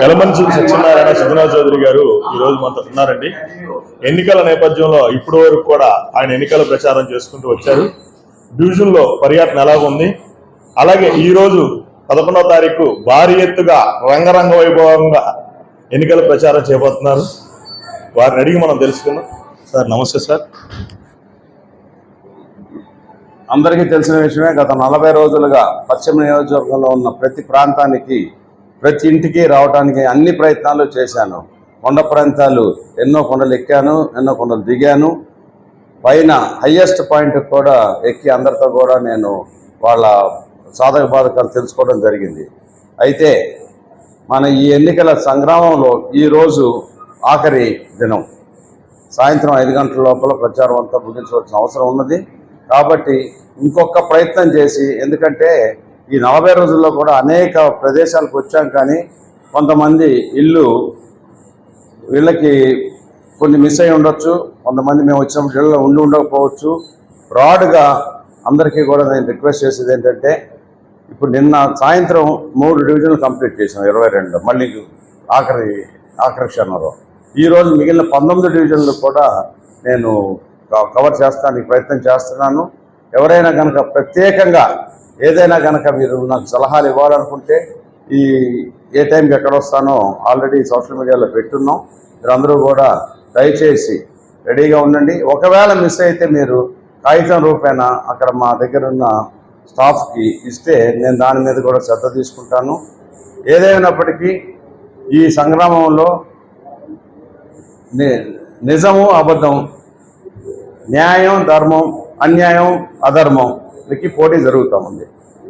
యలమంచిలి సత్యనారాయణ సుజనా చౌదరి గారు ఈ రోజు మనతో ఉన్నారండి. ఎన్నికల నేపథ్యంలో ఇప్పటి వరకు కూడా ఆయన ఎన్నికల ప్రచారం చేసుకుంటూ వచ్చారు. డివిజన్ లో పర్యటన ఎలాగుంది, అలాగే ఈ రోజు 11వ తారీఖు భారీ ఎత్తుగా రంగరంగ వైభవంగా ఎన్నికల ప్రచారం చేయబోతున్నారు. వారిని అడిగి మనం తెలుసుకున్నాం. సార్ నమస్తే సార్. అందరికీ తెలిసిన విషయమే, గత 40 రోజులుగా పశ్చిమ నియోజకవర్గంలో ఉన్న ప్రతి ప్రాంతానికి, ప్రతి ఇంటికి రావడానికి అన్ని ప్రయత్నాలు చేశాను. కొండ ప్రాంతాలు ఎన్నో కొండలు ఎక్కాను, ఎన్నో కొండలు దిగాను. పైన హయ్యెస్ట్ పాయింట్ కూడా ఎక్కి అందరితో కూడా నేను వాళ్ళ సాధక బాధకాలు తెలుసుకోవడం జరిగింది. అయితే మన ఈ ఎన్నికల సంగ్రామంలో ఈరోజు ఆఖరి దినం. సాయంత్రం 5 గంటల లోపల ప్రచారం అంతా ముగించవలసిన అవసరం ఉన్నది. కాబట్టి ఇంకొక ప్రయత్నం చేసి, ఎందుకంటే ఈ 40 రోజుల్లో కూడా అనేక ప్రదేశాలకు వచ్చాం, కానీ కొంతమంది వీళ్ళకి కొన్ని మిస్ అయి ఉండొచ్చు, కొంతమంది మేము వచ్చినప్పుడు ఇళ్ళలో ఉండకపోవచ్చు. బ్రాడ్గా అందరికీ కూడా నేను రిక్వెస్ట్ చేసేది ఏంటంటే, ఇప్పుడు నిన్న సాయంత్రం 3 డివిజన్లు కంప్లీట్ చేసాం, 22 మళ్ళీ ఆఖరి క్షణంలో. ఈరోజు మిగిలిన 19 డివిజన్లు కూడా నేను కవర్ చేస్తానికి ప్రయత్నం చేస్తున్నాను. ఎవరైనా కనుక ప్రత్యేకంగా ఏదైనా కనుక మీరు నాకు సలహాలు ఇవ్వాలనుకుంటే, ఏ టైంకి ఎక్కడ వస్తానో ఆల్రెడీ సోషల్ మీడియాలో పెట్టున్నాం. మీరందరూ కూడా దయచేసి రెడీగా ఉండండి. ఒకవేళ మిస్ అయితే మీరు కాగితం రూపేణ అక్కడ మా దగ్గర ఉన్న స్టాఫ్కి ఇస్తే నేను దాని మీద కూడా శ్రద్ధ తీసుకుంటాను. ఏదైనప్పటికీ ఈ సంగ్రామంలో నిజము అబద్ధం, న్యాయం ధర్మం, అన్యాయం అధర్మంకి పోటీ జరుగుతూ ఉంది.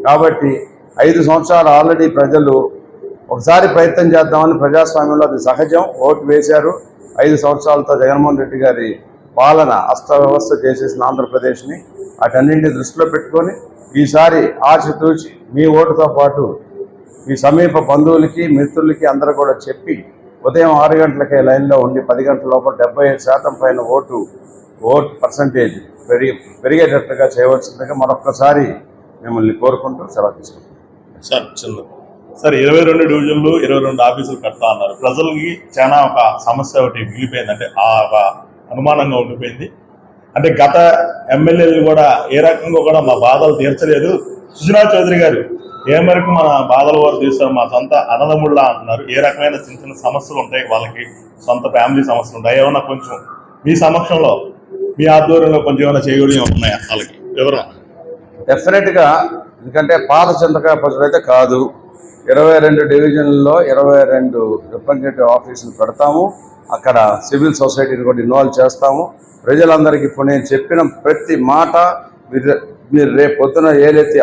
కాబట్టి 5 సంవత్సరాలు ఆల్రెడీ ప్రజలు ఒకసారి ప్రయత్నం చేద్దామని, ప్రజాస్వామ్యంలో అది సహజం, ఓటు వేశారు. 5 సంవత్సరాలతో జగన్మోహన్ రెడ్డి గారి పాలన అస్తవ్యవస్థ చేసేసిన ఆంధ్రప్రదేశ్ని వాటన్నింటినీ దృష్టిలో పెట్టుకొని ఈసారి ఆచితూచి మీ ఓటుతో పాటు మీ సమీప బంధువులకి, మిత్రులకి అందరూ కూడా చెప్పి ఉదయం 6 గంటలకే లైన్లో ఉండి 10 గంటల లోపల 75% పైన ఓటు పర్సంటేజ్ పెరిగేటట్టుగా చేయవలసిందిగా మరొక్కసారి మిమ్మల్ని కోరుకుంటూ సెలవు తీసుకుంటాం. సార్ 22 డివిజన్లు 22 ఆఫీసులు కడతా అన్నారు. ప్రజలకి చాలా ఒక సమస్య ఒకటి మిగిలిపోయింది, అంటే ఆ అనుమానంగా ఉండిపోయింది. అంటే గత ఎమ్మెల్యేలు కూడా ఏ రకంగా కూడా మా బాధలు తీర్చలేదు. సుజనా చౌదరి గారు ఏ మేరకు మన బాధల వారు తీస్తారు, మా సొంత అన్నదమ్ముళ్ళ అంటున్నారు. ఏ రకమైన చిన్న చిన్న సమస్యలు ఉంటాయి, వాళ్ళకి సొంత ఫ్యామిలీ సమస్యలు ఉంటాయి. ఏమన్నా కొంచెం మీ సమక్షంలో, మీ ఆధ్వర్యంలో కొంచెం ఏమైనా చేయగలిగి ఉన్నాయా వాళ్ళకి వివరం? డెఫినెట్గా, ఎందుకంటే పాత చింతకాయ పచ్చడి అయితే కాదు. 22 డివిజన్లలో 22 రిప్రజెంటేటివ్ ఆఫీసులు పెడతాము. అక్కడ సివిల్ సొసైటీని కూడా ఇన్వాల్వ్ చేస్తాము. ప్రజలందరికీ ఇప్పుడు నేను చెప్పిన ప్రతి మాట మీరు రేపు పొద్దున ఏదైతే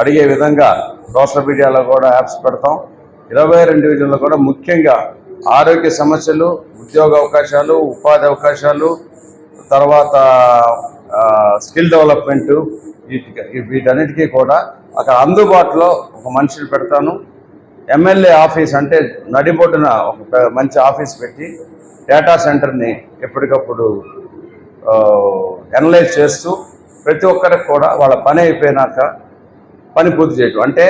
అడిగే విధంగా సోషల్ మీడియాలో కూడా యాప్స్ పెడతాం. 22 డివిజన్లో కూడా ముఖ్యంగా ఆరోగ్య సమస్యలు, ఉద్యోగ అవకాశాలు, ఉపాధి అవకాశాలు, తర్వాత స్కిల్ డెవలప్మెంటు, వీటన్నిటికీ కూడా అక్కడ అందుబాటులో ఒక మనిషిని పెడతాను. ఎమ్మెల్యే ఆఫీస్ అంటే నడిబొడ్డున ఒక మంచి ఆఫీస్ పెట్టి డేటా సెంటర్ని ఎప్పటికప్పుడు అనలైజ్ చేస్తూ ప్రతి ఒక్కరికి కూడా వాళ్ళ పని అయిపోయినాక పని పూర్తి చేయటం. అంటే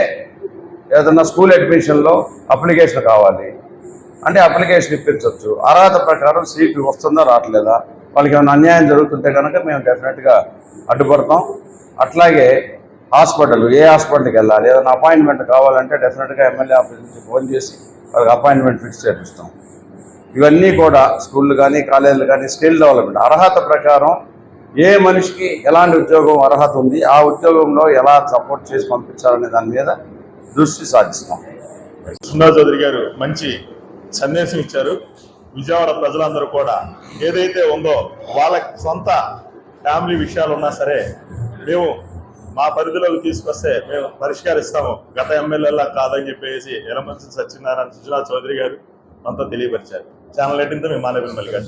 ఏదన్నా స్కూల్ అడ్మిషన్లో అప్లికేషన్ కావాలి అంటే అప్లికేషన్ ఇప్పించవచ్చు. అర్హత ప్రకారం సీటు వస్తుందా రావట్లేదా, వాళ్ళకి ఏమైనా అన్యాయం జరుగుతుంటే కనుక మేము డెఫినెట్గా అడ్డుపడతాం. అట్లాగే హాస్పిటల్, ఏ హాస్పిటల్కి వెళ్ళాలి, ఏదైనా అపాయింట్మెంట్ కావాలంటే డెఫినెట్గా ఎమ్మెల్యే ఆఫీస్ నుంచి ఫోన్ చేసి వాళ్ళకి అపాయింట్మెంట్ ఫిక్స్ చేపిస్తాం. ఇవన్నీ కూడా స్కూళ్ళు కానీ, కాలేజీలు కానీ స్కిల్ డెవలప్మెంట్ అర్హత ప్రకారం ఏ మనిషికి ఎలాంటి ఉద్యోగం అర్హత ఉంది, ఆ ఉద్యోగంలో ఎలా సపోర్ట్ చేసి పంపించాలనే దాని మీద దృష్టి సాధిస్తాం. సుజనా చౌదరి గారు మంచి సందేశం ఇచ్చారు. విజయవాడ ప్రజలందరూ కూడా ఏదైతే ఉందో వాళ్ళకి సొంత ఫ్యామిలీ విషయాలు ఉన్నా సరే మేము మా పరిధిలోకి తీసుకొస్తే మేము పరిష్కరిస్తాము, గత ఎమ్మెల్యేలా కాదని చెప్పేసి యలమంచిలి సత్యనారాయణ సుజనా చౌదరి గారు అంతా తెలియపరిచారు. ఛానల్ 18తో మేము మానవ మల్లికార్జున.